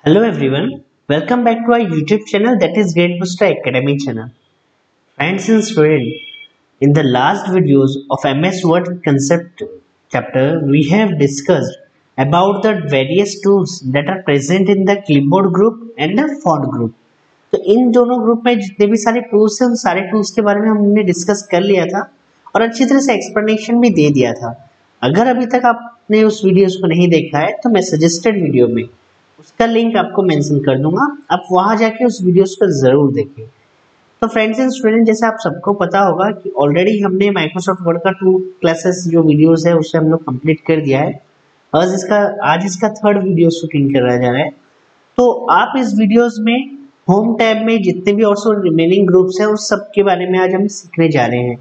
Hello everyone, welcome back to our YouTube channel that is Grade Booster Academy channel. Friends and students, in the last videos of MS Word concept chapter, we have discussed about the various tools that are present in the clipboard group and the font group. तो इन दोनों group में जितने भी सारे tools हैं उन सारे tools के बारे में हमने डिस्कस कर लिया था और अच्छी तरह से एक्सप्लेनेशन भी दे दिया था। अगर अभी तक आपने उस वीडियोस को नहीं देखा है तो मैं सजेस्टेड वीडियो में उसका लिंक आपको मेंशन कर दूंगा, आप वहां जाके उस वीडियोस को जरूर देखें। तो फ्रेंड्स एंड स्टूडेंट, जैसे आप सबको पता होगा कि ऑलरेडी हमने माइक्रोसॉफ्ट वर्ड का 2 क्लासेस जो वीडियोस है उससे हम लोग कंप्लीट कर दिया है। आज इसका थर्ड वीडियो शूटिंग करा जा रहा है। तो आप इस वीडियोस में होम टैब में जितने भी और रिमेनिंग ग्रुप्स हैं उस सब के बारे में आज हम सीखने जा रहे हैं।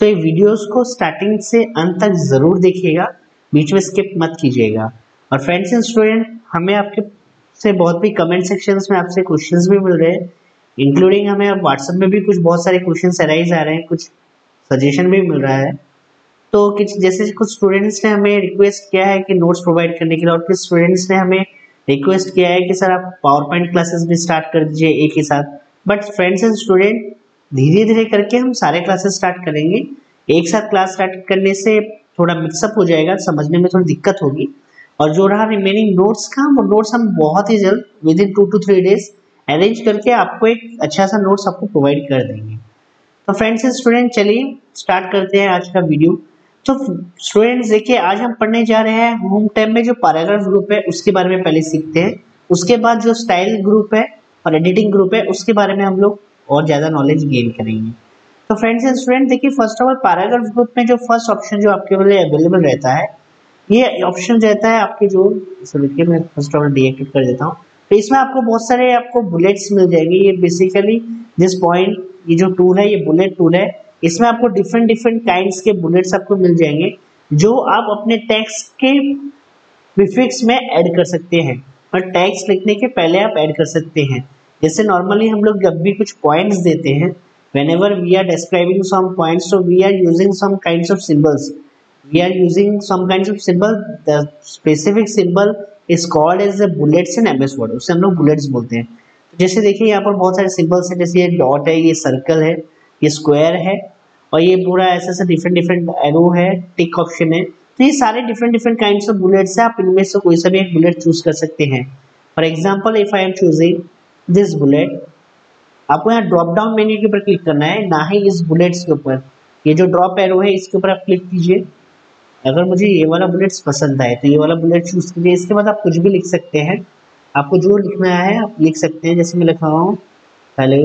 तो ये वीडियोस को स्टार्टिंग से अंत तक जरूर देखिएगा, बीच में स्किप मत कीजिएगा। और फ्रेंड्स एंड स्टूडेंट, हमें आपके से बहुत भी कमेंट सेक्शंस में आपसे क्वेश्चंस भी मिल रहे हैं, इंक्लूडिंग हमें अब व्हाट्सएप में भी कुछ बहुत सारे क्वेश्चंस अराइज आ रहे हैं, कुछ सजेशन भी मिल रहा है। तो जैसे कुछ स्टूडेंट्स ने हमें रिक्वेस्ट किया है कि नोट्स प्रोवाइड करने के लिए, और कुछ स्टूडेंट्स ने हमें रिक्वेस्ट किया है कि सर आप पावर पॉइंट क्लासेस भी स्टार्ट कर दीजिए एक ही साथ। बट फ्रेंड्स एंड स्टूडेंट, धीरे धीरे करके हम सारे क्लासेस स्टार्ट करेंगे। एक साथ क्लास स्टार्ट करने से थोड़ा मिक्सअप हो जाएगा, समझने में थोड़ी दिक्कत होगी। और जो रहा रिमेनिंग नोट्स का, वो नोट्स हम बहुत ही जल्द with in 2 to 3 days arrange करके आपको एक अच्छा सा नोट्स आपको प्रोवाइड कर देंगे। तो फ्रेंड्स एंड स्टूडेंट, चलिए स्टार्ट करते हैं आज का वीडियो। तो स्टूडेंट्स देखिए, आज हम पढ़ने जा रहे हैं होम टैब में जो पैराग्राफ ग्रुप है उसके बारे में पहले सीखते हैं। उसके बाद जो स्टाइल ग्रुप है और एडिटिंग ग्रुप है उसके बारे में हम लोग और ज्यादा नॉलेज गेन करेंगे। तो फ्रेंड्स एंड स्टूडेंट देखिए, first of all paragraph group में जो फर्स्ट ऑप्शन जो आपके लिए अवेलेबल रहता है, ये ऑप्शन रहता है आपके जो, देखिए मैं फर्स्ट ऑफ ऑल डीएक्टिवेट कर देता हूँ। तो इसमें आपको बहुत सारे आपको बुलेट्स मिल जाएंगे। ये बेसिकली दिस पॉइंट, ये जो टूल है ये बुलेट टूल है। इसमें आपको डिफरेंट डिफरेंट काइंड्स के बुलेट्स आपको मिल जाएंगे जो आप अपने टेक्स्ट के प्रीफिक्स में ऐड कर सकते हैं, और टेक्स्ट लिखने के पहले आप ऐड कर सकते हैं। जैसे नॉर्मली हम लोग जब भी कुछ पॉइंट्स देते हैं, whenever we are describing some points, so we are using some kinds of symbols. We are using some kinds of symbol. The specific symbol is called as the bullets in MS Word. उसे हम लोग bullets बोलते हैं। तो जैसे देखिए यहाँ पर बहुत सारे सिंबल्स हैं, जैसे ये डॉट है, ये सर्कल है, ये स्क्वायर है, और ये पूरा ऐसा ऐसा डिफरेंट डिफरेंट एरो है, टिक ऑप्शन है। तो ये सारे different different kinds of bullets है। आप इनमें से कोई सा भी एक बुलेट चूज कर सकते हैं। For example, if I am choosing this bullet, आपको यहाँ ड्रॉप डाउन मेन्यू के ऊपर क्लिक करना है, ना ही इस बुलेट्स के ऊपर। ये जो ड्रॉप एरो है इसके ऊपर आप क्लिक कीजिए। अगर मुझे ये वाला बुलेट्स पसंद आए तो ये वाला बुलेट चूज कीजिए। इसके बाद आप कुछ भी लिख सकते हैं, आपको जो लिखना है आप लिख सकते हैं। जैसे मैं लिख रहा हूँ, hello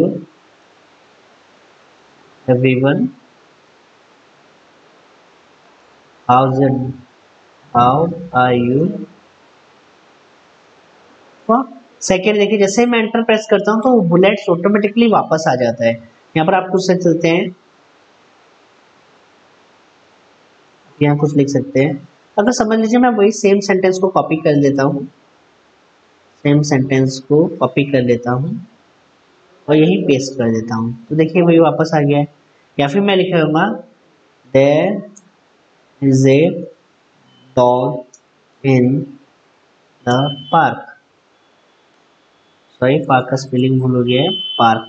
everyone, how are you. Second देखिए, जैसे मैं एंटर प्रेस करता हूँ तो बुलेट्स ऑटोमेटिकली वापस आ जाता है। यहाँ पर आप कुछ से चलते हैं, यहाँ कुछ लिख सकते हैं। अगर समझ लीजिए मैं वही सेम सेंटेंस को कॉपी कर लेता हूँ, सेम सेंटेंस को कॉपी कर लेता हूँ और यही पेस्ट कर देता हूँ, तो देखिए वही वापस आ गया है। या फिर मैं लिख लूँगा, there is a dog in the park. Sorry, park का स्पेलिंग भूल हो गया है, पार्क।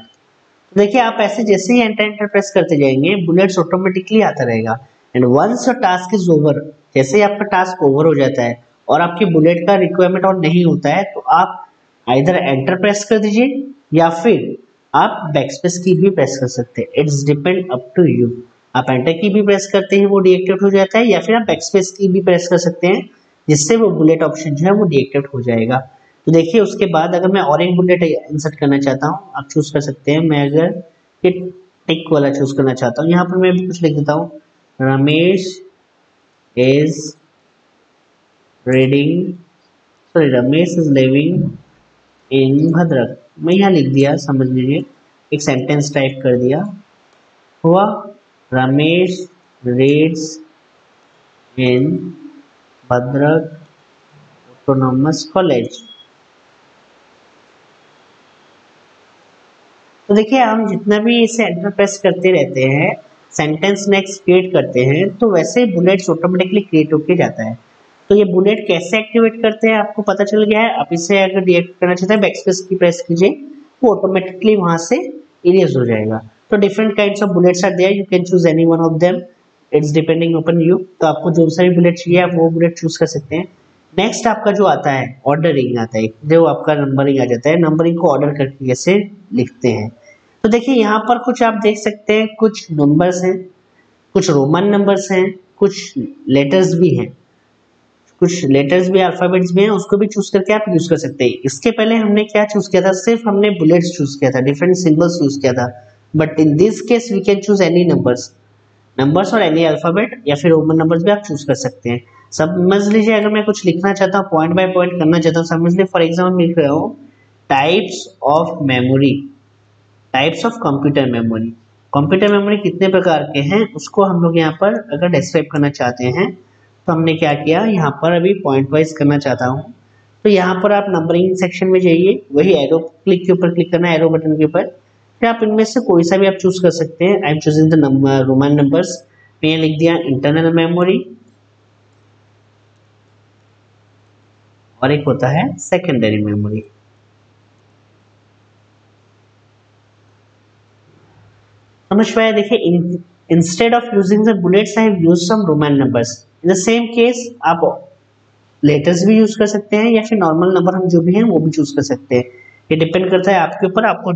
तो देखिए आप ऐसे जैसे ही एंटर प्रेस करते जाएंगे बुलेट्स ऑटोमेटिकली आता रहेगा। And once your task is over, जैसे ही आपका टास्क ओवर हो जाता है और आपकी बुलेट का रिक्वायरमेंट और नहीं होता है, तो आप आइदर एंटर प्रेस कर दीजिए या फिर आप बैकस्पेस की भी प्रेस कर सकते हैं। It's depend up to you. आप एंटर की भी प्रेस करते हैं वो डीएक्टिवेट हो जाता है, या फिर आप बैकस्पेस की भी प्रेस कर सकते हैं जिससे वो बुलेट ऑप्शन जो है वो डीएक्टिवेट हो जाएगा। तो देखिए उसके बाद अगर मैं और एक बुलेट इंसर्ट करना चाहता हूँ, आप चूज कर सकते हैं। मैं अगर ये टिक वाला चूज करना चाहता हूँ, यहाँ पर मैं भी कुछ लिख देता हूँ, Ramesh is reading, sorry Ramesh is living in Bhadrak. मैं यहाँ लिख दिया, समझ लीजिए एक सेंटेंस टाइप कर दिया, हुआ रमेश रीड्स इन भद्रक ऑटोनॉमस कॉलेज। तो देखिए हम जितना भी इसे एंटर प्रेस करते रहते हैं, सेंटेंस नेक्स्ट क्रिएट करते हैं, तो वैसे ही बुलेट्स ऑटोमेटिकली क्रिएट होके जाता है। तो ये बुलेट कैसे एक्टिवेट करते हैं आपको पता चल गया है। आप इसे अगर डिएक्टिवेट करना चाहते हैं बैकस्पेस की प्रेस कीजिए, वो ऑटोमेटिकली वहां से इरेज हो जाएगा। तो different kinds of bullets are there, you can choose any one of them, it's depending upon you. तो आपको जो सा भी बुलेट चाहिए आप वो बुलेट चूज कर सकते हैं। नेक्स्ट आपका जो आता है ऑर्डरिंग आता है, जो आपका नंबरिंग आ जाता है, नंबरिंग को ऑर्डर करके कैसे लिखते हैं। तो देखिए यहाँ पर कुछ आप देख सकते हैं, कुछ नंबर्स हैं, कुछ रोमन नंबर्स हैं, कुछ लेटर्स भी हैं, कुछ लेटर्स भी अल्फाबेट्स भी हैं, उसको भी चूज करके आप यूज कर सकते हैं। इसके पहले हमने क्या चूज किया था, सिर्फ हमने बुलेट्स चूज किया था, डिफरेंट सिंबल्स यूज किया था। But in this case we can choose any numbers और एनी अल्फाबेट या फिर रोमन नंबर्स भी आप चूज कर सकते हैं। समझ लीजिए अगर मैं कुछ लिखना चाहता हूँ, पॉइंट बाय पॉइंट करना चाहता हूँ, समझ लीजिए फॉर एग्जाम्पल लिख रहा हूँ types of memory, types of computer memory. Computer memory कितने प्रकार के हैं उसको हम लोग यहाँ पर अगर डिस्क्राइब करना चाहते हैं, तो हमने क्या किया, यहाँ पर अभी पॉइंट वाइज करना चाहता हूँ। तो यहाँ पर आप नंबरिंग सेक्शन में जाइए, वही एरो क्लिक के ऊपर क्लिक करना है, एरो बटन के ऊपर, फिर आप इनमें से कोई सा भी आप चूज कर सकते हैं। I am choosing the number Roman numbers, मैंने लिख दिया इंटरनल मेमोरी, और एक होता है सेकेंडरी मेमोरी। समझ पाया। देखिए instead of using the bullets I have used some roman numbers. In the same case आप लेटर्स भी यूज कर सकते हैं या फिर नॉर्मल नंबर हम जो भी हैं वो भी चूज कर सकते हैं। ये डिपेंड करता है आपके ऊपर, आपको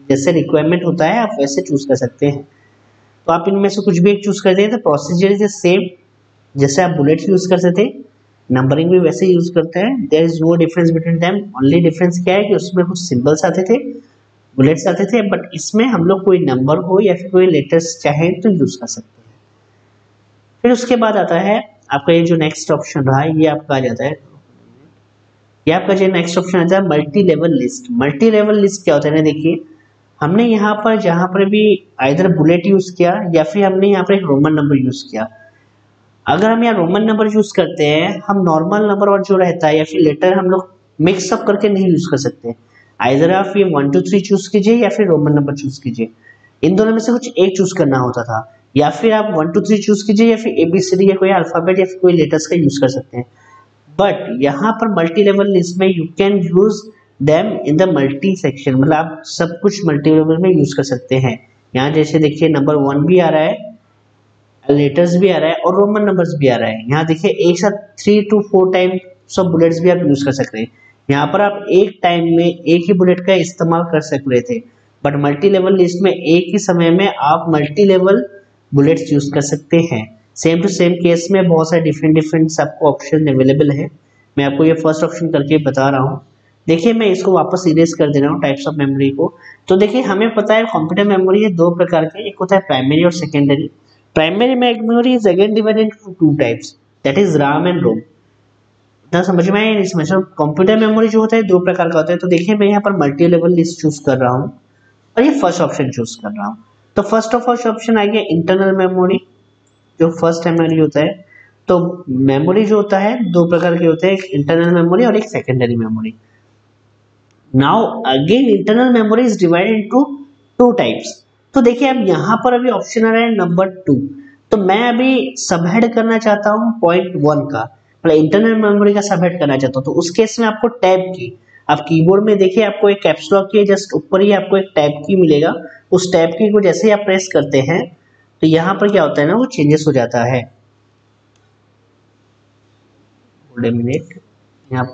जैसे रिक्वायरमेंट होता है आप वैसे चूज कर सकते हैं। तो आप इनमें से कुछ भी एक चूज करते हैं, तो प्रोसीजर इज सेम, जैसे आप बुलेट्स यूज करते थे नंबरिंग भी वैसे यूज करते हैं। There is no difference between them, only difference क्या है कि उसमें कुछ सिंबल्स आते थे, बुलेट्स आते थे, बट इसमें हम लोग कोई नंबर हो या फिर कोई लेटर्स चाहे तो यूज कर सकते हैं। फिर उसके बाद आता है आपका ये जो नेक्स्ट ऑप्शन रहा है, ये आपका आ जाता है, ये आपका जो नेक्स्ट ऑप्शन आता है multi level list. Multi level list क्या होता है ना, देखिए हमने यहाँ पर जहाँ पर भी आइदर बुलेट यूज किया या फिर हमने यहाँ पर एक रोमन नंबर यूज किया। अगर हम यहाँ रोमन नंबर यूज करते हैं, हम नॉर्मल नंबर और जो रहता है या फिर लेटर हम लोग मिक्स अप करके नहीं यूज कर सकते। आइदर आप ये 1 2 3 चूज कीजिए या फिर रोमन नंबर चूज कीजिए, इन दोनों में से कुछ एक चूज करना होता था। या फिर आप 1 2 3 चूज कीजिए या फिर ABCD या कोई अल्फाबेट या फिर कोई लेटर्स का यूज कर सकते हैं। बट यहाँ पर मल्टी लेवल लिस्ट में you can use them in the multi section, मतलब आप सब कुछ मल्टी लेवल में यूज कर सकते हैं। यहाँ जैसे देखिए नंबर 1 भी आ रहा है, लेटर्स भी आ रहा है और रोमन नंबर्स भी आ रहा है। यहाँ देखिए एक साथ 3 to 4 टाइम सब बुलेट्स भी आप यूज कर सकते हैं। यहाँ पर आप एक टाइम में एक ही बुलेट का इस्तेमाल कर सक रहे थे, बट मल्टी लेवल लिस्ट में एक ही समय में आप मल्टी लेवल बुलेट्स यूज कर सकते हैं। सेम टू सेम केस में बहुत सारे डिफरेंट आपको ऑप्शन अवेलेबल है। मैं आपको ये फर्स्ट ऑप्शन करके बता रहा हूँ। देखिए मैं इसको वापस इरेज कर दे रहा हूँ टाइप्स ऑफ मेमोरी को। तो देखिए हमें पता है कंप्यूटर मेमोरी है दो प्रकार के, एक होता है प्राइमरी और secondary. Primary memory is again divided into two types, that is RAM and ROM। इतना समझ में आया नहीं समझ रहा। कंप्यूटर मेमोरी जो होता है दो प्रकार का होता है। तो देखिए मैं यहाँ पर मल्टी लेवल लिस्ट चूज कर रहा हूँ और ये फर्स्ट ऑप्शन चूज कर रहा हूँ। तो फर्स्ट ऑफ ऑप्शन आ गया इंटरनल मेमोरी, जो फर्स्ट मेमोरी होता है। तो मेमोरी जो होता है दो प्रकार के होते हैं, एक इंटरनल मेमोरी और एक secondary memory. Now again internal memory is divided into two types. तो देखिए अब यहाँ पर अभी ऑप्शन आ रहा है नंबर 2। तो मैं अभी सबहेड करना चाहता हूँ पॉइंट 1 का, मतलब इंटरनल मेमोरी का सबहेड करना चाहता हूँ। तो उस केस में आपको टैब की, आप कीबोर्ड में देखिए आपको एक कैप्स लॉक की जस्ट ऊपर ही आपको एक टैब की मिलेगा। उस टैब की को जैसे ही आप प्रेस करते हैं तो यहाँ पर क्या होता है ना, वो चेंजेस हो जाता है। मिनट, यहाँ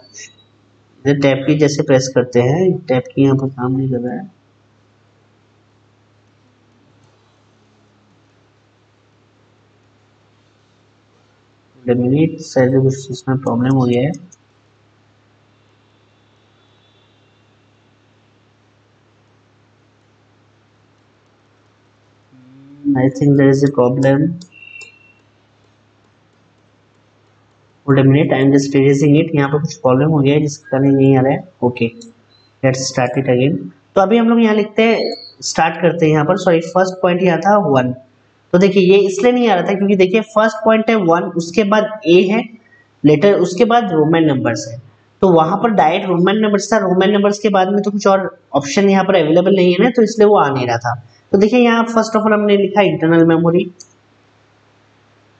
टैब की जैसे प्रेस करते हैं, टैब की यहाँ पर काम नहीं कर रहा है। मिनट शायद कुछ इसमें प्रॉब्लम हो गया है। I think there is a problem. Hold a minute, I am just erasing it. यहाँ पर कुछ प्रॉब्लम हो गया है जिसके कारण नहीं आ रहा है। Okay, let's start it again. तो अभी हम लोग यहाँ लिखते हैं, स्टार्ट करते हैं यहाँ पर। सॉरी फर्स्ट पॉइंट यहाँ था 1। तो देखिए ये इसलिए नहीं आ रहा था क्योंकि देखिए फर्स्ट पॉइंट है 1, उसके बाद A है लेटर, उसके बाद रोमन नंबर्स है। तो वहां पर डायरेक्ट रोमन नंबर्स था, रोमन नंबर्स के बाद में तो कुछ और ऑप्शन यहाँ पर अवेलेबल नहीं है ना, तो इसलिए वो आ नहीं रहा था। तो देखिए यहाँ फर्स्ट ऑफ ऑल हमने लिखा इंटरनल मेमोरी।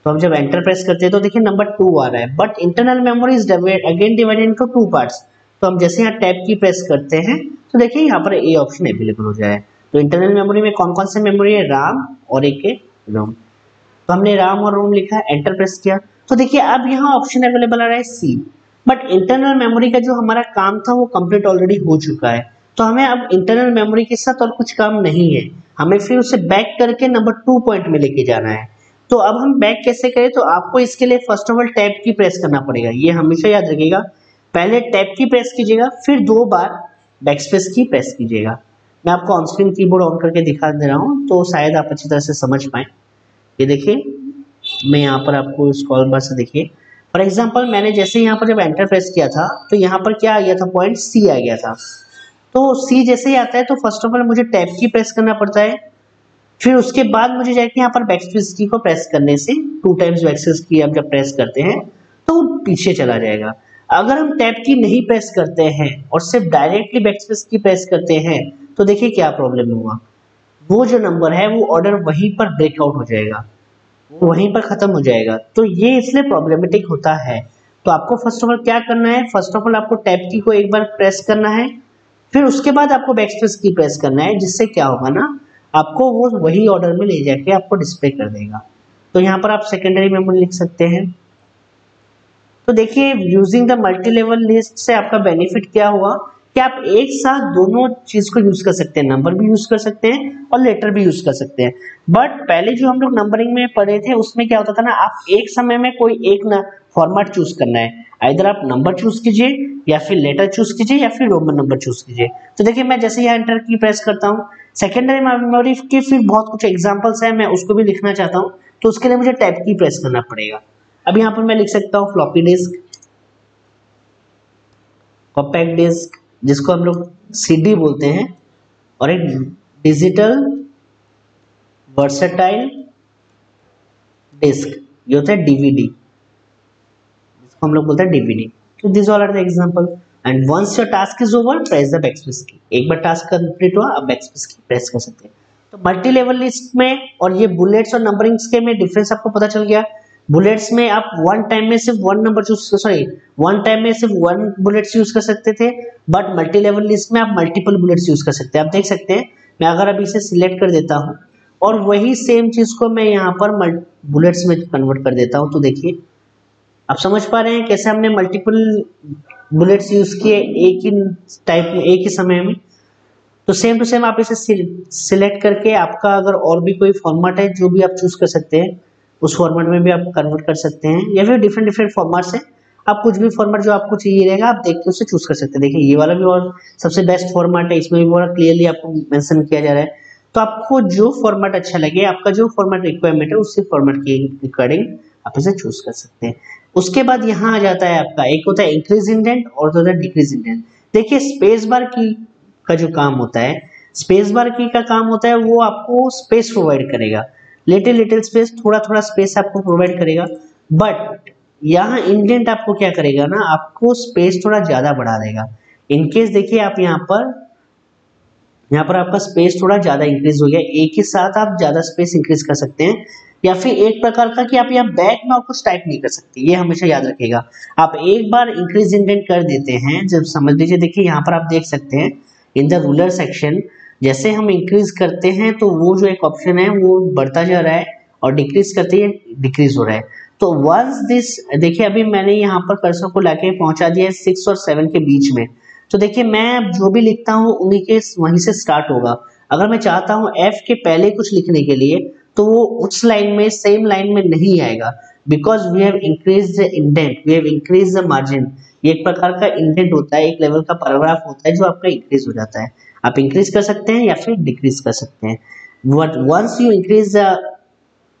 तो हम जब एंटर प्रेस करते हैं तो देखिए नंबर 2 आ रहा है, but internal memory is again divided into 2 parts. तो हम जैसे यहाँ टैब की प्रेस करते हैं तो देखिए यहाँ पर ए ऑप्शन अवेलेबल हो जाए। तो इंटरनल मेमोरी में कौन कौन से मेमोरी है, राम और एक है रोम। तो हमने राम और रोम लिखा, एंटर प्रेस किया, तो देखिए अब यहाँ ऑप्शन अवेलेबल आ रहा है सी। बट इंटरनल मेमोरी का जो हमारा काम था वो कंप्लीट ऑलरेडी हो चुका है, तो हमें अब इंटरनल मेमोरी के साथ और कुछ काम नहीं है, हमें फिर उसे बैक करके नंबर 2 पॉइंट में लेके जाना है। तो अब हम बैक कैसे करें, तो आपको इसके लिए फर्स्ट ऑफ ऑल टैब की प्रेस करना पड़ेगा, ये हमेशा याद रखिएगा। पहले टैब की प्रेस कीजिएगा, फिर 2 बार बैकस्पेस की प्रेस कीजिएगा। मैं आपको ऑन स्क्रीन कीबोर्ड ऑन करके दिखा दे रहा हूँ तो शायद आप अच्छी तरह से समझ पाए। ये देखिए मैं यहाँ पर आपको स्क्रॉल बार से देखिए, फॉर एग्जांपल मैंने जैसे यहाँ पर जब एंटर प्रेस किया था तो यहाँ पर क्या आ गया था, पॉइंट सी आ गया था। तो सी जैसे ही आता है तो फर्स्ट ऑफ ऑल मुझे टैब की प्रेस करना पड़ता है, फिर उसके बाद मुझे जाके यहाँ पर बैकस्पेस की को प्रेस करने से 2 टाइम्स बैकस्पेस की आप जब प्रेस करते हैं तो वो पीछे चला जाएगा। अगर हम टैब की नहीं प्रेस करते हैं और सिर्फ डायरेक्टली बैकस्पेस की प्रेस करते हैं तो देखिए क्या प्रॉब्लम होगा, वो जो नंबर है वो ऑर्डर वहीं पर ब्रेकआउट हो जाएगा, वो वहीं पर खत्म हो जाएगा। तो ये इसलिए प्रॉब्लमेटिक होता है। तो आपको फर्स्ट ऑफ ऑल क्या करना है, फर्स्ट ऑफ ऑल आपको टैब की को एक बार प्रेस करना है, फिर उसके बाद आपको बैकस्पेस की प्रेस करना है, जिससे क्या होगा ना, आपको वो वही ऑर्डर में ले जाके आपको डिस्प्ले कर देगा। तो यहाँ पर आप सेकेंडरी मेमोरी लिख सकते हैं। तो देखिए using the multi level list से आपका बेनिफिट क्या हुआ कि आप एक साथ दोनों चीज को यूज कर सकते हैं, नंबर भी यूज कर सकते हैं और लेटर भी यूज कर सकते हैं। बट पहले जो हम लोग नंबरिंग में पढ़े थे उसमें क्या होता था ना, आप एक समय में कोई एक ना फॉर्मेट चूज करना है, इधर आप नंबर चूज कीजिए या फिर लेटर चूज कीजिए या फिर रोमन नंबर चूज कीजिए। तो देखिए मैं जैसे यहाँ एंटर की प्रेस करता हूँ, सेकेंडरी मेमोरी के फिर बहुत कुछ एग्जांपल्स है, मैं उसको भी लिखना चाहता हूँ तो उसके लिए मुझे टैब की प्रेस करना पड़ेगा। अब यहाँ पर मैं लिख सकता हूँ फ्लॉपी डिस्क, कॉम्पैक्ट डिस्क जिसको हम लोग सीडी बोलते हैं, और एक डिजिटल वर्सेटाइल डिस्क ये होता है डीवीडी, जिसको हम लोग बोलते हैं डीवीडी। तो this all are the example and once your task is over press the backspace key. एक बार टास्क कंप्लीट हुआ अब बैकस्पेस की प्रेस कर सकते हैं। तो मल्टी लेवल लिस्ट में और ये बुलेट्स और नंबरिंग्स के में डिफरेंस आपको पता चल गया। बुलेट्स में आप वन टाइम में सिर्फ one number choose, sorry one time में सिर्फ वन बुलेट्स यूज कर सकते थे, बट मल्टी लेवल लिस्ट में आप मल्टीपल बुलेट्स यूज कर सकते हैं। आप देख सकते हैं मैं अगर अभी इसे सिलेक्ट कर देता हूँ और वही सेम चीज को मैं यहाँ पर बुलेट्स में कन्वर्ट कर देता हूँ, तो देखिए आप समझ पा रहे हैं कैसे हमने मल्टीपल बुलेट्स यूज किए एक ही टाइप में एक ही समय में। तो सेम टू सेम आप इसे सिलेक्ट करके आपका अगर और भी कोई फॉर्मेट है जो भी आप चूज कर सकते हैं उस फॉर्मेट में भी आप कन्वर्ट कर सकते हैं, या फिर डिफरेंट डिफरेंट फॉर्मेट्स है, आप कुछ भी फॉर्मेट जो आपको चाहिए रहेगा आप देख के उसे चूज कर सकते हैं। देखिए ये वाला भी और सबसे बेस्ट फॉर्मेट है, इसमें भी बड़ा क्लियरली आपको मेंशन किया जा रहा है। तो आपको जो फॉर्मेट अच्छा लगे, आपका जो फॉर्मेट रिक्वायरमेंट है उसी फॉर्मेट के अकॉर्डिंग आप इसे चूज कर सकते हैं। उसके बाद यहाँ आ जाता है आपका एक होता है इंक्रीज इंडेंट और होता है डिक्रीज इंडेंट। देखिए स्पेस बार की का जो काम होता है, स्पेस बार की का काम होता है वो आपको स्पेस प्रोवाइड करेगा, लिटिल लिटिल स्पेस, थोड़ा थोड़ा स्पेस आपको प्रोवाइड करेगा। बट यहाँ इंडेंट आपको क्या करेगा ना, आपको स्पेस थोड़ा ज्यादा बढ़ा देगा। इनकेस देखिए आप यहाँ पर आपका स्पेस थोड़ा ज्यादा इंक्रीज हो गया, एक ही साथ आप ज्यादा स्पेस इंक्रीज कर सकते हैं, या फिर एक प्रकार का कि आप यहाँ बैक में और कुछ टाइप नहीं कर सकते, ये हमेशा याद रखिएगा। आप एक बार इंक्रीज इंडेंट कर देते हैं, जब समझ लीजिए देखिए यहाँ पर आप देख सकते हैं इन द रूलर सेक्शन, जैसे हम इंक्रीज करते हैं तो वो जो एक ऑप्शन है वो बढ़ता जा रहा है और डिक्रीज करते ही डिक्रीज हो रहा है। तो वंस दिस, देखिए अभी मैंने यहाँ पर कर्सर को लाके पहुंचा दिया है 6 और 7 के बीच में, तो देखिए मैं जो भी लिखता हूँ उन्हीं के वहीं से स्टार्ट होगा। अगर मैं चाहता हूँ F के पहले कुछ लिखने के लिए तो वो उस लाइन में सेम लाइन में नहीं आएगा, because we have increase the indent, we have increase the margin. ये एक प्रकार का इंडेंट होता है, एक लेवल का पैराग्राफ होता है जो आपका इंक्रीज हो जाता है। आप इंक्रीज कर सकते हैं या फिर डिक्रीज कर सकते हैं। But once you increase the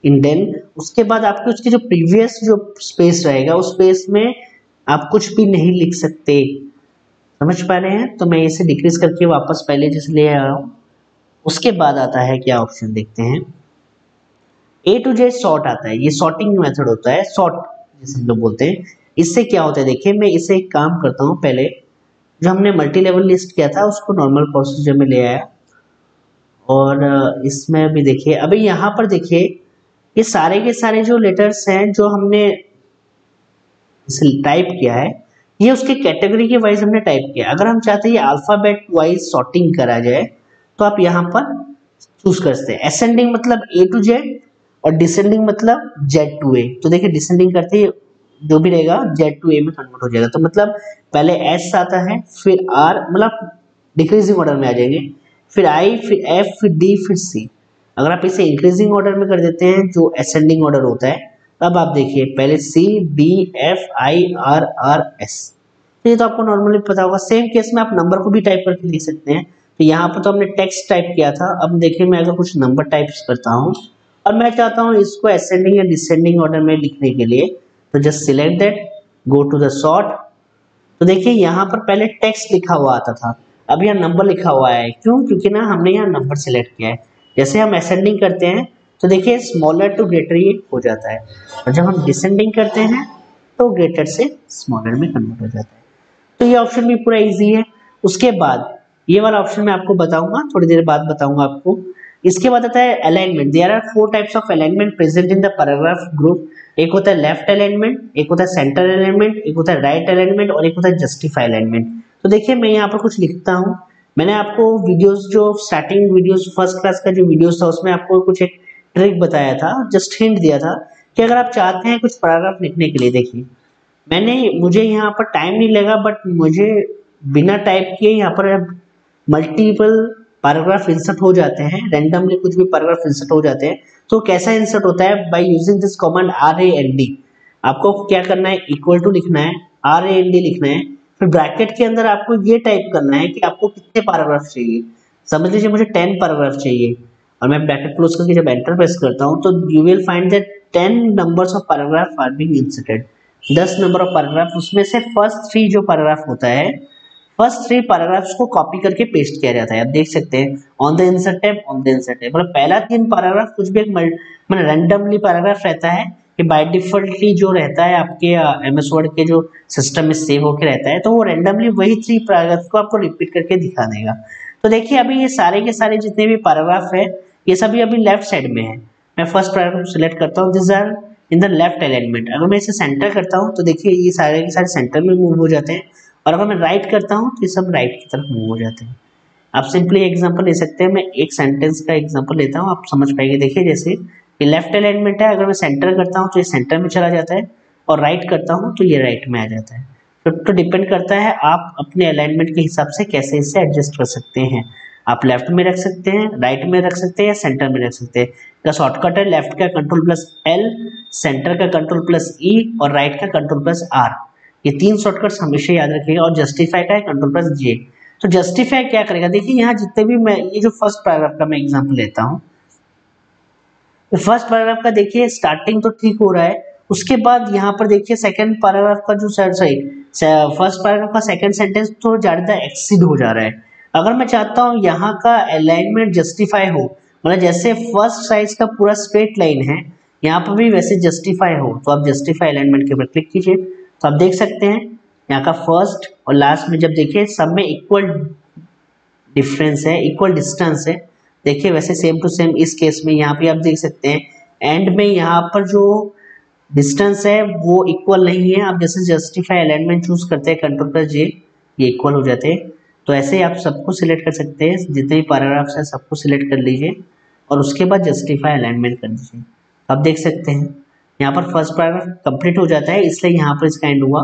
indent, उसके बाद आपके उसकी जो प्रीवियस जो स्पेस रहेगा उस स्पेस में आप कुछ भी नहीं लिख सकते। समझ पा रहे हैं? तो मैं इसे डिक्रीज करके वापस पहले जैसे ले आ रहा हूँ। उसके बाद आता है क्या ऑप्शन, देखते हैं A to Z सॉर्ट आता है, ये सॉर्टिंग मेथड होता है, सॉर्ट जिसे हम लोग बोलते हैं। इससे क्या होता है देखिए, मैं इसे एक काम करता हूँ, पहले जो हमने मल्टी लेवल लिस्ट किया था उसको नॉर्मल प्रोसीजर में ले आया, और इसमें भी देखिए अभी यहाँ पर देखिए ये सारे के सारे जो लेटर्स हैं जो हमने टाइप किया है, ये उसके कैटेगरी के वाइज हमने टाइप किया। अगर हम चाहते हैं ये अल्फाबेट वाइज सॉर्टिंग करा जाए तो आप यहाँ पर चूज कर सकते हैं। असेंडिंग मतलब ए टू जेड और डिसेंडिंग मतलब जेड टू ए। तो देखिए डिसेंडिंग करते ही जो भी रहेगा जेड टू ए में कन्वर्ट हो जाएगा। तो मतलब पहले एस आता है, फिर आर, मतलब डिक्रीजिंग ऑर्डर में आ जाएंगे, फिर आई, फिर एफ, फिर डी, फिर सी। अगर आप इसे इंक्रीजिंग ऑर्डर में कर देते हैं जो असेंडिंग ऑर्डर होता है, अब आप देखिए पहले C, D, F, I, R, R, S. तो ये तो आपको नॉर्मली पता होगा। सेम केस में आप नंबर को भी टाइप करके लिख सकते हैं। तो यहाँ पर तो हमने टेक्स्ट टाइप किया था, अब देखिए मैं अगर कुछ नंबर टाइप करता हूँ और मैं चाहता हूँ इसको असेंडिंग या डिसेंडिंग ऑर्डर में लिखने के लिए, तो just select that, go to the sort. तो देखिए यहाँ पर पहले टेक्स्ट लिखा हुआ आता था, अब यहाँ नंबर लिखा हुआ है। क्यों? क्योंकि ना हमने यहाँ नंबर सिलेक्ट किया है। जैसे हम असेंडिंग करते हैं तो देखिए स्मॉलर टू ग्रेटर ये हो जाता है, और जब हम डिसेंडिंग करते हैं तो ग्रेटर से स्मॉलर में कन्वर्ट हो जाता है। तो ये ऑप्शन भी पूरा इजी है। उसके बाद ये वाला ऑप्शन मैं आपको बताऊंगा, थोड़ी देर बाद बताऊंगा आपको। इसके बाद आता है alignment. There are 4 types of alignment present in the paragraph group. एक होता है लेफ्ट अलाइनमेंट, एक होता है सेंटर अलाइनमेंट, एक होता है राइट अलाइनमेंट और एक होता है जस्टिफाई अलाइनमेंट। तो देखिए मैं यहाँ पर कुछ लिखता हूँ। मैंने आपको वीडियोस जो स्टार्टिंग वीडियोस फर्स्ट क्लास का जो वीडियोस था उसमें आपको कुछ एक ट्रिक बताया था, जस्ट हिंट दिया था कि अगर आप चाहते हैं कुछ पैराग्राफ लिखने के लिए, देखिए मुझे यहाँ पर टाइम नहीं लगा, बट मुझे बिना टाइप किए यहाँ पर मल्टीपल पैराग्राफ इंसर्ट हो जाते हैं, रैंडमली कुछ भी पैराग्राफ इंसर्ट हो जाते हैं। तो कैसा इंसर्ट होता है? By using this command RAND। आपको क्या करना है? इक्वल टू लिखना है, RAND लिखना है, फिर ब्रैकेट के अंदर आपको ये टाइप करना है कि आपको कितने पैराग्राफ चाहिए। समझ लीजिए मुझे 10 पैराग्राफ चाहिए, और मैं ब्रैकेट क्लोज करके जब एंटर प्रेस करता हूँ तो you will find that 10 numbers of paragraph are being inserted. 10 number of paragraph, उसमें से फर्स्ट 3 जो पैराग्राफ होता है, फर्स्ट 3 पैराग्राफ्स को कॉपी करके पेस्ट किया जाता है। आप देख सकते हैं on the insert tab, on the insert tab, मतलब पहला 3 पैराग्राफ कुछ भी एक मतलब रैंडमली पैराग्राफ रहता है कि बाय डिफॉल्टली जो रहता है आपके एमएस वर्ड के जो सिस्टम में सेव होकर रहता है, तो वो रैंडमली वही 3 पैराग्राफ को आपको रिपीट करके दिखा देगा। तो देखिए अभी ये सारे के सारे जितने भी पैराग्राफ है ये सभी अभी लेफ्ट साइड में है। मैं फर्स्ट पैराग्राफ सिलेक्ट करता हूँ, this are in the left alignment. अगर मैं इसे सेंटर करता हूँ तो देखिए ये सारे के सारे सेंटर में मूव हो जाते हैं, और अगर मैं राइट करता हूँ तो ये सब राइट की तरफ मूव हो जाते हैं। आप सिंपली एग्जांपल ले सकते हैं, मैं एक सेंटेंस का एग्जांपल लेता हूँ, आप समझ पाएंगे। देखिए जैसे ये लेफ्ट अलाइनमेंट है, अगर मैं सेंटर करता हूँ तो ये सेंटर में चला जाता है, और राइट करता हूँ तो ये राइट में आ जाता है। तो डिपेंड करता है आप अपने अलाइनमेंट के हिसाब से कैसे इसे एडजस्ट कर सकते हैं। आप लेफ्ट में रख सकते हैं, राइट में रख सकते हैं, या सेंटर में रख सकते हैं। इसका शॉर्टकट है लेफ्ट का Ctrl+L, सेंटर का Ctrl+E और राइट का Ctrl+R। ये 3 शॉर्टकट्स हमेशा याद रखिएगा। और जस्टिफाई का है Ctrl+J। तो जस्टिफाई क्या करेगा? देखिए यहाँ जितने भी मैं ये जो फर्स्ट पैराग्राफ का मैं एग्जांपल लेता हूँ, तो फर्स्ट पैराग्राफ का देखिए स्टार्टिंग तो ठीक हो रहा है, उसके बाद यहाँ पर देखिए सेकंड पैराग्राफ का जो फर्स्ट पैराग्राफ का सेकंड सेंटेंस तो ज्यादा एक्सीड हो जा रहा है। अगर मैं चाहता हूँ यहाँ का अलाइनमेंट जस्टिफाई हो, मतलब जैसे फर्स्ट साइज का पूरा स्ट्रेट लाइन है यहाँ पर भी वैसे जस्टिफाई हो, तो आप जस्टिफाई अलाइनमेंट के ऊपर क्लिक कीजिए। तो आप देख सकते हैं यहाँ का फर्स्ट और लास्ट में जब देखिए सब में इक्वल डिफरेंस है, इक्वल डिस्टेंस है। देखिए वैसे सेम टू सेम इस केस में यहाँ पे आप देख सकते हैं एंड में यहाँ पर जो डिस्टेंस है वो इक्वल नहीं है। आप जैसे जस्टिफाई अलाइनमेंट चूज करते हैं Ctrl+J, ये इक्वल हो जाते हैं। तो ऐसे ही आप सबको सिलेक्ट कर सकते हैं, जितने भी पैराग्राफ्स हैं सबको सिलेक्ट कर लीजिए और उसके बाद जस्टिफाई अलाइनमेंट कर दीजिए। आप देख सकते हैं यहाँ पर फर्स्ट पैराग्राफ कंप्लीट हो जाता है, इसलिए यहाँ पर इसका एंड हुआ।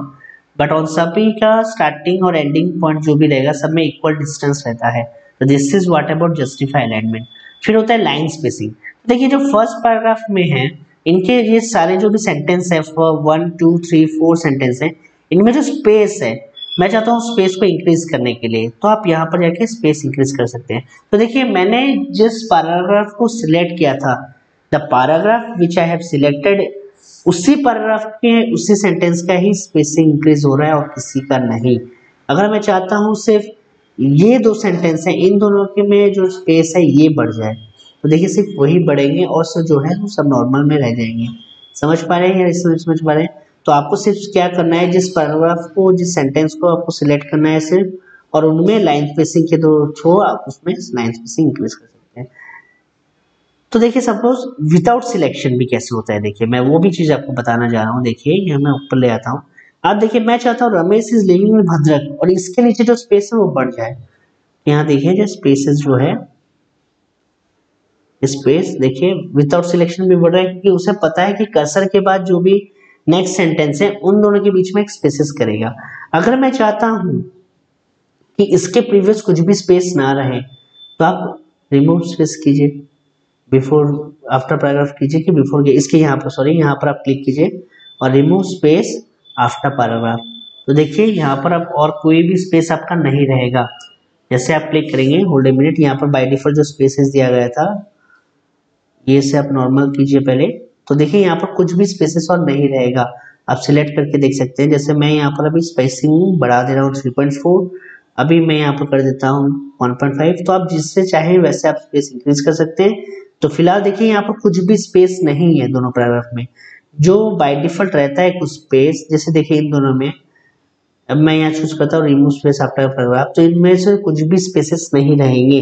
बट ऑन सभी का स्टार्टिंग और एंडिंग पॉइंट जो भी रहेगा सब में इक्वल डिस्टेंस रहता है। तो this is what about justify alignment. फिर होता है लाइन स्पेसिंग। तो देखिए जो फर्स्ट पैराग्राफ में है इनके ये सारे जो भी सेंटेंस है 1 2 3 4 सेंटेंस है, इनमें जो स्पेस है मैं चाहता हूँ स्पेस को इंक्रीज करने के लिए, तो आप यहाँ पर जाके स्पेस इंक्रीज कर सकते हैं। तो देखिए मैंने जिस पैराग्राफ को सिलेक्ट किया था, the paragraph which I have selected, उसी पैराग्राफ के उसी सेंटेंस का ही स्पेसिंग इंक्रीज हो रहा है और किसी का नहीं। अगर मैं चाहता हूँ सिर्फ ये 2 सेंटेंस है इन दोनों के में जो स्पेस है ये बढ़ जाए, तो देखिए सिर्फ वही बढ़ेंगे और सब जो है वो सब नॉर्मल में रह जाएंगे। समझ पा रहे हैं या समझ पा रहे हैं? तो आपको सिर्फ क्या करना है, जिस पैराग्राफ को जिस सेंटेंस को आपको सिलेक्ट करना है सिर्फ, और उनमें लाइन स्पेसिंग के 2 छो आप उसमें लाइन स्पेसिंग इंक्रीज कर सकते हैं। तो देखिए सपोज विदाउट सिलेक्शन भी कैसे होता है, देखिए मैं वो भी चीज आपको बताना जा रहा हूँ। देखिए ये मैं ऊपर ले आता हूँ। आप देखिए मैं चाहता हूँ Ramesh is living in Bhadrak और इसके नीचे जो स्पेस है वो बढ़ जाए। यहाँ देखिए जो स्पेसेस जो है, स्पेस देखिए विदाउट सिलेक्शन भी बढ़ रहा है क्योंकि उसे पता है कि कर्सर के बाद जो भी नेक्स्ट सेंटेंस है उन दोनों के बीच में एक स्पेसेस करेगा। अगर मैं चाहता हूं कि इसके प्रीवियस कुछ भी स्पेस ना रहे तो आप रिमूव स्पेस कीजिए, बिफोर आफ्टर पैराग्राफ कीजिए कि बिफोर के इसके यहाँ पर सॉरी यहाँ पर आप क्लिक कीजिए और रिमूव स्पेस आफ्टर पैराग्राफ। तो देखिए यहाँ पर अब और कोई भी स्पेस आपका नहीं रहेगा। जैसे आप क्लिक करेंगे, होल्ड ए मिनट, यहाँ पर बाय डिफॉल्ट जो स्पेसेस दिया गया था ये से आप नॉर्मल कीजिए पहले। तो देखिए यहाँ पर कुछ भी स्पेसेस और नहीं रहेगा, आप सिलेक्ट करके देख सकते हैं। जैसे मैं यहाँ पर अभी स्पेसिंग बढ़ा दे रहा हूँ 3.4, अभी मैं यहाँ पर कर देता हूँ 1.5। तो आप जिससे चाहें वैसे आप स्पेस इंक्रीज कर सकते हैं। तो फिलहाल देखिए यहाँ पर कुछ भी स्पेस नहीं है दोनों पैराग्राफ में, जो बाय डिफॉल्ट रहता है कुछ स्पेस। जैसे देखिए इन दोनों में अब मैं यहाँ चूज करता हूँ रिमूव स्पेस आफ्टर पैराग्राफ, तो इनमें से कुछ भी स्पेसेस नहीं रहेंगे।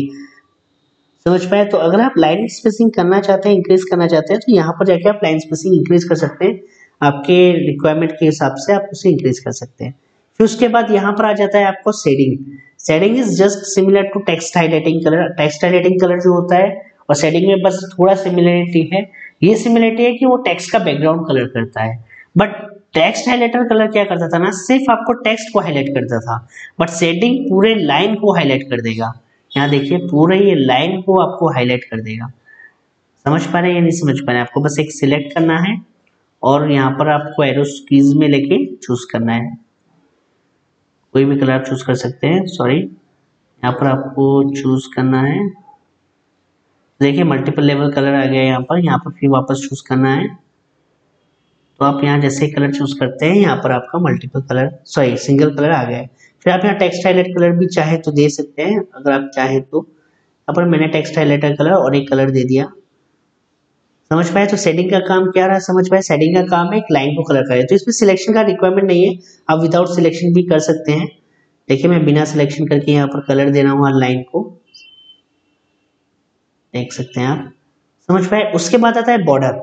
समझ पाए? तो अगर आप लाइन स्पेसिंग करना चाहते हैं, इंक्रीज करना चाहते हैं, तो यहाँ पर जाके आप लाइन स्पेसिंग इंक्रीज कर सकते हैं। आपके रिक्वायरमेंट के हिसाब से आप उसे इंक्रीज कर सकते हैं। फिर उसके बाद यहाँ पर आ जाता है आपको shading. Shading is just similar to text highlighting colour. Text highlighting colour जो होता है और शेडिंग में बस थोड़ा सिमिलरिटी है। ये सिमिलरिटी है कि वो टेक्स्ट का बैकग्राउंड कलर करता है, बट टेक्स्ट हाइलाइटर कलर क्या करता था ना, सिर्फ आपको टेक्स्ट को हाईलाइट करता था, बट शेडिंग पूरे लाइन को हाईलाइट कर देगा। यहाँ देखिए पूरे ये लाइन को आपको हाईलाइट कर देगा। समझ पा रहे हैं या नहीं समझ पा रहे हैं? आपको बस एक सिलेक्ट करना है और यहाँ पर आपको एरो कीज में लेके चूज करना है। कोई भी कलर आप चूज कर सकते हैं। सॉरी, यहाँ पर आपको चूज करना है। देखिए मल्टीपल लेवल कलर आ गया यहाँ पर फिर वापस चूज करना है। तो आप यहाँ जैसे कलर चूज करते हैं यहाँ पर आपका multiple colour sorry single colour आ गया है। फिर आप यहाँ टेक्स्ट हाईलाइट कलर भी चाहे तो दे सकते हैं, अगर आप चाहे तो। यहाँ पर मैंने टेक्स्ट हाईलाइटर कलर और एक कलर दे दिया। समझ पाए? तो सेटिंग का काम क्या रहा, समझ पाए? सेटिंग का काम है एक लाइन को कलर करे, तो इसमें सिलेक्शन का रिक्वायरमेंट नहीं है, आप विदाउट सिलेक्शन भी कर सकते हैं। देखिए मैं बिना सिलेक्शन करके यहाँ पर कलर दे रहा हूँ हर लाइन को, देख सकते हैं आप। समझ पाए? उसके बाद आता है बॉर्डर।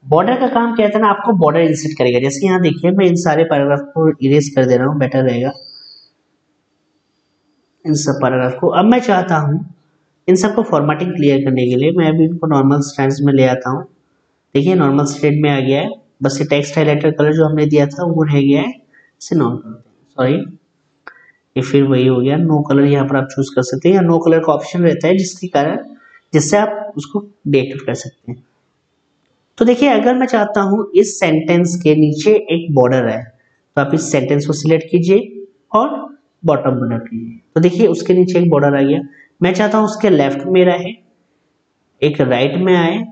बॉर्डर का काम क्या है ना, आपको बॉर्डर इंसर्ट करेगा। जैसे यहाँ देखिए मैं इन सारे पैराग्राफ को इरेज कर दे रहा हूँ, बेटर रहेगा इन सब पैराग्राफ को। अब मैं चाहता हूँ इन सबको फॉर्मेटिंग क्लियर करने के लिए मैं अभी इनको नॉर्मल स्टैंड्स में ले आता हूँ। देखिए नॉर्मल स्टेट में आ गया है, बस ये टेक्स्ट हाइलाइटर कलर जो हमने दिया था वो रह गया है, इसे नॉन करते हैं। सॉरी, ये फिर वही हो गया। नो कलर यहाँ पर आप चूज कर सकते हैं, या नो कलर का ऑप्शन रहता है जिसके कारण जिससे आप उसको डिएक्टिवेट कर सकते हैं। तो देखिए अगर मैं चाहता हूं इस सेंटेंस के नीचे एक बॉर्डर है, तो आप इस सेंटेंस को सिलेक्ट कीजिए और बॉटम बॉर्डर कीजिए। तो देखिए उसके नीचे एक बॉर्डर आ गया। मैं चाहता हूं उसके लेफ्ट में रहे, एक राइट में आए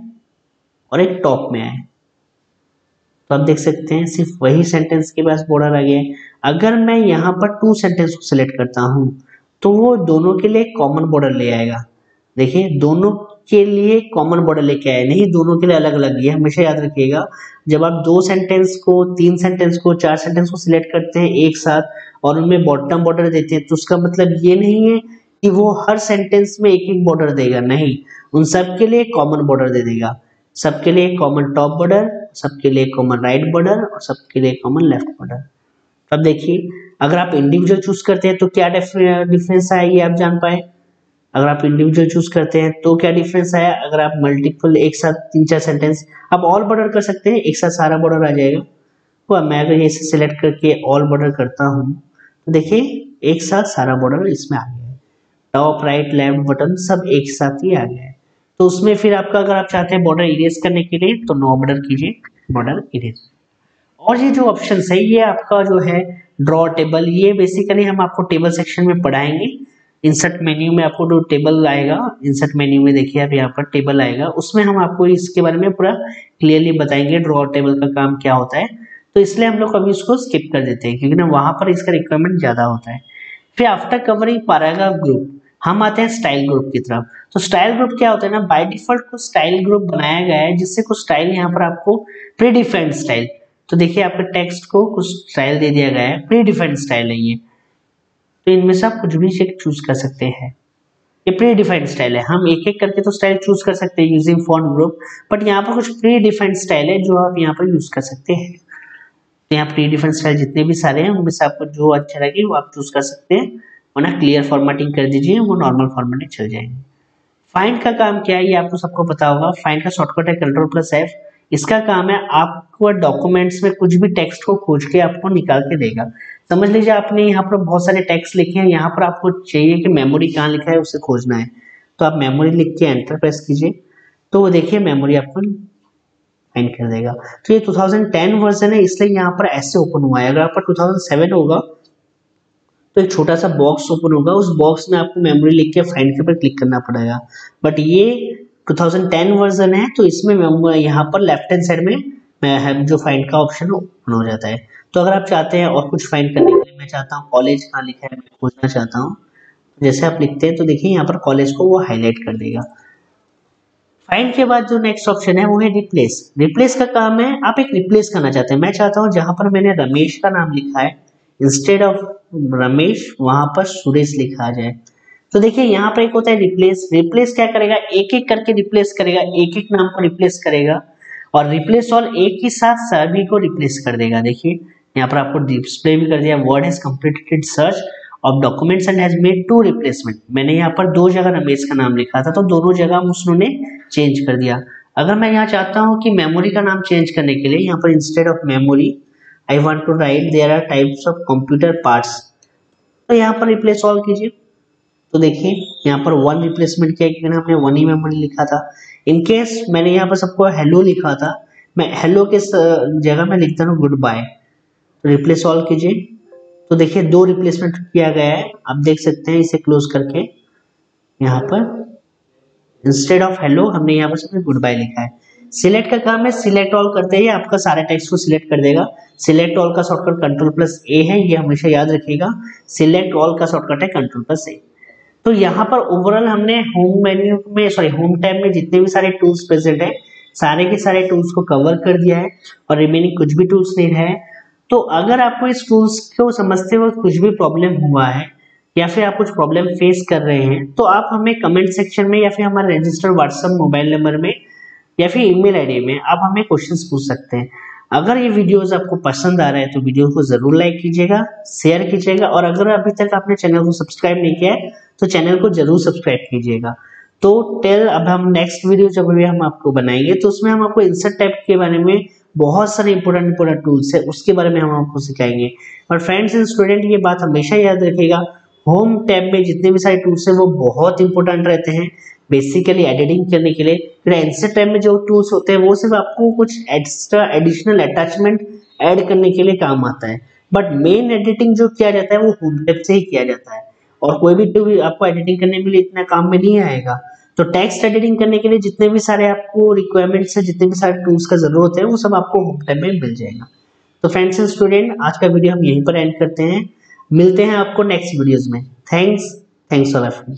और एक टॉप में आए। तो आप देख सकते हैं सिर्फ वही सेंटेंस के पास बॉर्डर आ गया है। अगर मैं यहाँ पर टू सेंटेंस को सिलेक्ट करता हूँ तो वो दोनों के लिए कॉमन बॉर्डर ले आएगा। देखिए दोनों के लिए कॉमन बॉर्डर लेके आए, नहीं दोनों के लिए अलग अलग। ये हमेशा याद रखिएगा, जब आप दो सेंटेंस को, तीन सेंटेंस को, चार सेंटेंस को सिलेक्ट करते हैं एक साथ और उनमें बॉटम बॉर्डर देते हैं, तो उसका मतलब ये नहीं है कि वो हर सेंटेंस में एक एक बॉर्डर देगा, नहीं, उन सब के लिए कॉमन बॉर्डर दे देगा। सबके लिए कॉमन टॉप बॉर्डर, सबके लिए कॉमन राइट बॉर्डर और सबके लिए कॉमन लेफ्ट बॉर्डर। अब देखिए अगर आप इंडिविजुअल चूज करते हैं तो क्या डिफरेंस आया ये आप जान पाए। अगर आप इंडिविजुअल चूज करते हैं तो क्या डिफरेंस आया। अगर आप मल्टीपल एक साथ तीन चार सेंटेंस आप ऑल बॉर्डर कर सकते हैं, एक साथ सारा बॉर्डर आ जाएगा। तो मैं अगर ये सिलेक्ट करके ऑल बॉर्डर करता हूँ तो देखिए एक साथ सारा बॉर्डर इसमें आ गया है। टॉप राइट लेफ्ट बटन सब एक साथ ही आ गया है। तो उसमें फिर आपका अगर आप चाहते हैं बॉर्डर इरेज करने के लिए तो नो बॉर्डर कीजिए, बॉर्डर इरेज। और ये जो ऑप्शन है ये आपका जो है ड्रॉ टेबल, ये बेसिकली हम आपको टेबल सेक्शन में पढ़ाएंगे। इंसर्ट मेन्यू में आपको जो टेबल आएगा, इंसर्ट मेन्यू में देखिए आप यहाँ पर टेबल आएगा, उसमें हम आपको इसके बारे में पूरा क्लियरली बताएंगे ड्रॉ टेबल का काम क्या होता है। तो इसलिए हम लोग अभी उसको स्किप कर देते हैं क्योंकि ना वहां पर इसका रिक्वायरमेंट ज्यादा होता है। फिर आफ्टर कवरिंग पैराग्राफ ग्रुप हम आते हैं स्टाइल ग्रुप की तरफ। तो स्टाइल ग्रुप क्या होता है ना, बाय डिफॉल्ट कुछ स्टाइल ग्रुप बनाया गया है जिससे कुछ स्टाइल यहाँ पर आपको प्री डिफाइंड स्टाइल, तो देखिए आपके टेक्स्ट को कुछ स्टाइल दे दिया गया है, प्री डिफाइंड स्टाइल है ये। तो इनमें से आप कुछ भी चूज कर सकते हैं। ये प्री डिफाइंड स्टाइल है, हम एक एक करके तो स्टाइल चूज कर सकते हैं यूजिंग फॉन्ट ग्रुप, बट यहाँ पर कुछ प्री डिफाइंड स्टाइल है जो आप यहाँ पर यूज कर सकते हैं। तो यहाँ प्री डिफाइंड स्टाइल जितने भी सारे हैं उनमें से आपको जो अच्छा लगे वो आप चूज कर सकते हैं, वरना क्लियर फॉर्मेटिंग कर दीजिए, वो नॉर्मल फॉर्मेटिंग चल जाएंगे। फाइंड का काम क्या है ये आपको सबको पता होगा। फाइंड का शॉर्टकट है Ctrl+F। इसका काम है आपको डॉक्यूमेंट्स में कुछ भी टेक्स्ट को खोज के आपको निकाल के देगा। समझ लीजिए आपने यहाँ पर बहुत सारे टेक्स्ट लिखे हैं, यहाँ पर आपको चाहिए कि मेमोरी कहाँ लिखा है उसे खोजना है, तो आप मेमोरी लिख के एंटर प्रेस कीजिए, तो वो देखिए मेमोरी आपको फाइंड कर देगा। तो ये 2010 वर्जन है इसलिए यहाँ पर ऐसे ओपन हुआ है। अगर आप 2007 होगा तो एक छोटा सा बॉक्स ओपन होगा, उस बॉक्स में आपको मेमोरी लिख के फाइंड के ऊपर क्लिक करना पड़ेगा। बट ये 2010 वर्जन है तो इसमें यहाँ पर लेफ्ट हैंड साइड में जो फाइंड का ऑप्शन ओपन हो जाता है। तो अगर आप चाहते हैं और कुछ फाइंड करने के लिए, मैं चाहता हूँ कॉलेज कहाँ लिखा है मैं खोजना चाहता हूँ, जैसे आप लिखते हैं तो देखिए यहाँ पर कॉलेज को वो हाईलाइट कर देगा। फाइंड के बाद जो नेक्स्ट ऑप्शन है वो है रिप्लेस। रिप्लेस का काम है आप एक रिप्लेस करना चाहते हैं। मैं चाहता हूँ जहां पर मैंने रमेश का नाम लिखा है, इंस्टेड ऑफ रमेश वहां पर सुरेश लिखा आ जाए। तो देखिए यहाँ पर एक होता है रिप्लेस। रिप्लेस क्या करेगा, एक एक करके रिप्लेस करेगा, एक एक नाम को रिप्लेस करेगा, और रिप्लेस ऑल एक ही साथ सभी को रिप्लेस कर देगा। देखिए यहाँ पर आपको डिस्प्ले भी कर दिया, word has completed search of documents and has made 2 replacement. मैंने यहाँ पर 2 जगह रमेश का नाम लिखा था तो दोनों जगह उसने चेंज कर दिया। अगर मैं यहाँ चाहता हूँ कि मेमोरी का नाम चेंज करने के लिए, यहाँ पर instead of memory I want to write there are types of computer parts, तो यहाँ पर रिप्लेस ऑल कीजिए। तो देखिए यहाँ पर 1 रिप्लेसमेंट किया क्योंकि हमने 1 ही मेमोरी लिखा था। इन केस मैंने यहाँ पर सबको हेलो लिखा था, मैं हेलो के जगह में लिखता हूँ गुड बाय, तो रिप्लेस ऑल कीजिए। तो देखिए 2 रिप्लेसमेंट किया गया है, आप देख सकते हैं। इसे क्लोज करके यहाँ पर इंस्टेड ऑफ हेलो हमने यहाँ पर सबसे गुड बाय लिखा है। सिलेक्ट का काम है, सिलेक्ट ऑल करते ही आपका सारे टेक्स्ट को सिलेक्ट कर देगा। सिलेक्ट ऑल का शॉर्टकट Ctrl+A है, ये हमेशा याद रखिएगा। सिलेक्ट ऑल का शॉर्टकट है Ctrl+A। तो यहाँ पर ओवरऑल हमने होम मेन्यू में होम टैब में जितने भी सारे टूल्स प्रेजेंट है सारे के सारे टूल्स को कवर कर दिया है, और रिमेनिंग कुछ भी टूल्स नहीं है। तो अगर आपको इस टूल्स को समझते वक्त कुछ भी प्रॉब्लम हुआ है या फिर आप कुछ प्रॉब्लम फेस कर रहे हैं तो आप हमें कमेंट सेक्शन में या फिर हमारे रजिस्टर्ड व्हाट्सएप मोबाइल नंबर में या फिर ईमेल आईडी में आप हमें क्वेश्चंस पूछ सकते हैं। अगर ये वीडियोस आपको पसंद आ रहा है तो वीडियो को जरूर लाइक कीजिएगा, शेयर कीजिएगा, और अगर अभी तक आपने चैनल को सब्सक्राइब नहीं किया है तो चैनल को जरूर सब्सक्राइब कीजिएगा। तो अब हम नेक्स्ट वीडियो जब भी हम आपको बनाएंगे तो उसमें हम आपको इंसर्ट टाइप के बारे में बहुत सारे इंपोर्टेंट टूल्स है उसके बारे में हम आपको सिखाएंगे। और फ्रेंड्स एंड स्टूडेंट ये बात हमेशा याद रखिएगा, होम टैब में जितने भी सारे टूल्स हैं वो बहुत इंपॉर्टेंट रहते हैं बेसिकली एडिटिंग करने के लिए। फिर इंसर्ट टैब में जो टूल्स होते हैं वो सिर्फ आपको कुछ एक्स्ट्रा एडिशनल अटैचमेंट ऐड करने के लिए काम आता है, बट मेन एडिटिंग जो किया जाता है वो होम टैब से ही किया जाता है, और कोई भी टूल आपको एडिटिंग करने के लिए इतना काम में नहीं आएगा। तो टेक्स्ट एडिटिंग करने के लिए जितने भी सारे आपको रिक्वायरमेंट्स है, जितने भी सारे टूल्स का जरूरत है वो सब आपको होम टैब में मिल जाएगा। तो फ्रेंड्स एंड स्टूडेंट आज का वीडियो हम यहीं पर एंड करते हैं, मिलते हैं आपको नेक्स्ट वीडियोस में। Thanks for watching.